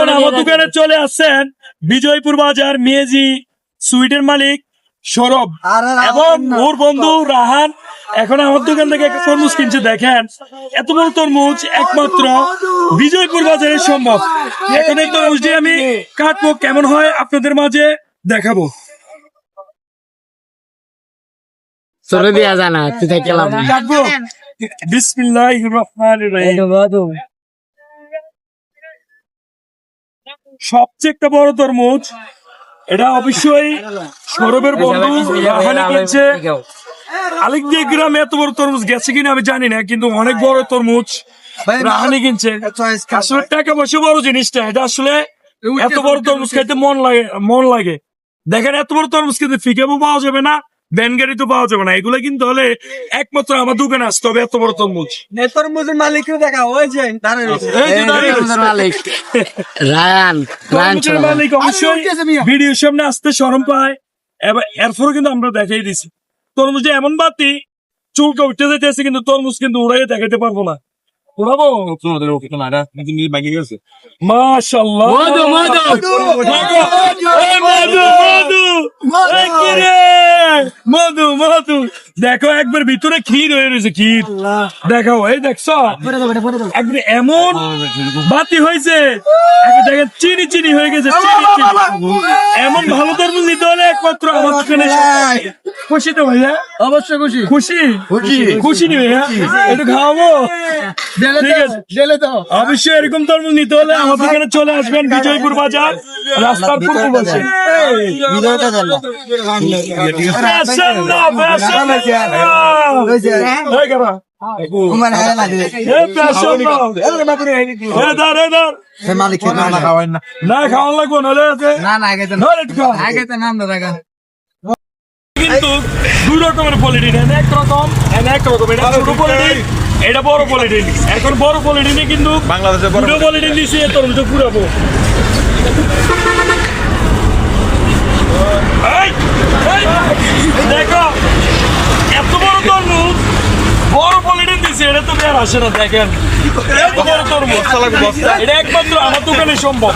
এখন আমার দোকানে চলে আসছেন বিজয়পুর বাজার মেজি সুইটের মালিক সৌরভ এবং ওর বন্ধু রাহান। এখন আমার দোকান থেকে একটা তরমুজ কিনছে, দেখেন এত বড় তরমুজ একমাত্র বিজয়পুর বাজারে সম্ভব। এখন এই তরমুজটি আমি কাটবো, কেমন হয় আপনাদের মাঝে দেখাবো। চলে দিয়া জানা তুই থেকে লাভ নাই। কাটবো, বিসমিল্লাহির রহমানির রহিম। সবচেয়ে একটা বড় তরমুজ, এটা অবশ্যই সৌরভের বন্ধু রাহানে কিনছে। আলেকদিয়া গ্রামে এত বড় তরমুজ গেছে কিনা আমি জানি না, কিন্তু অনেক বড় তরমুজ রাহানে কিনছে। আসলে টাকা পয়সা বড় জিনিসটা, এটা আসলে এত বড় তরমুজ খাইতে মন লাগে। দেখেন এত বড় তরমুজ কিন্তু ফিকেবো পাওয়া যাবে না, ব্যানগাড়ি তো পাওয়া যাবে না। এগুলো কিন্তু হলে একমাত্র আমার দোকানে আসতে হবে, এত বড় তরমুজ। তরমুজের মালিককে দেখা, ওই যে দাঁড়ায় রয়েছে। এই যে দাঁড়িয়ে রয়েছে। রায়ান তরমুজের মালিক অবশ্যই ভিডিওর সামনে আসতে শরম পায়, এরপরে কিন্তু আমরা দেখাই দিছি তরমুজে এমন বাতি চুলকে উঠতে যেতেছে, কিন্তু তরমুজ কিন্তু উড়াইয়ে দেখাতে পারবো না। উড়াবো মাশাআল্লাহ। মধু মধু দেখো, একবার ভিতরে ক্ষীর হয়ে রয়েছে, ক্ষীর দেখো, এই দেখছো একবার এমন বাতি হয়েছে, দেখেন চিনি চিনি হয়ে গেছে। এমন ভালো তরমুজ নিতে হলে একমাত্র আমার দোকানে। খুশি তো ভাইয়া? অবশ্যই খুশি। খুশি খুশি নি ভাইয়া? একটু খাওয়াবো? অবশ্যই এরকম তরমুজ নিতে হলে আমার দোকানে চলে আসবেন, বিজয়পুর বাজার, রাস্তার পূর্ব পাশে। না খাওয়ান লাগবো কিন্তু দুই রকমের পলিটিন, এক রকম এক রকম। এটা ছোট পলিটিন, এটা বড় পলিটিন। এখন বড় পলিটিনে কিন্তু বাংলাদেশে বড় পলিটিন দিচ্ছে, তরমুজ পুরাবো। দেখো এত বড় তরমুজ, বড় পলিটিন দিচ্ছে, এটা তো বের আসে না। দেখেন এত বড় তরমুজ, এটা একমাত্র আমার দোকানে সম্ভব।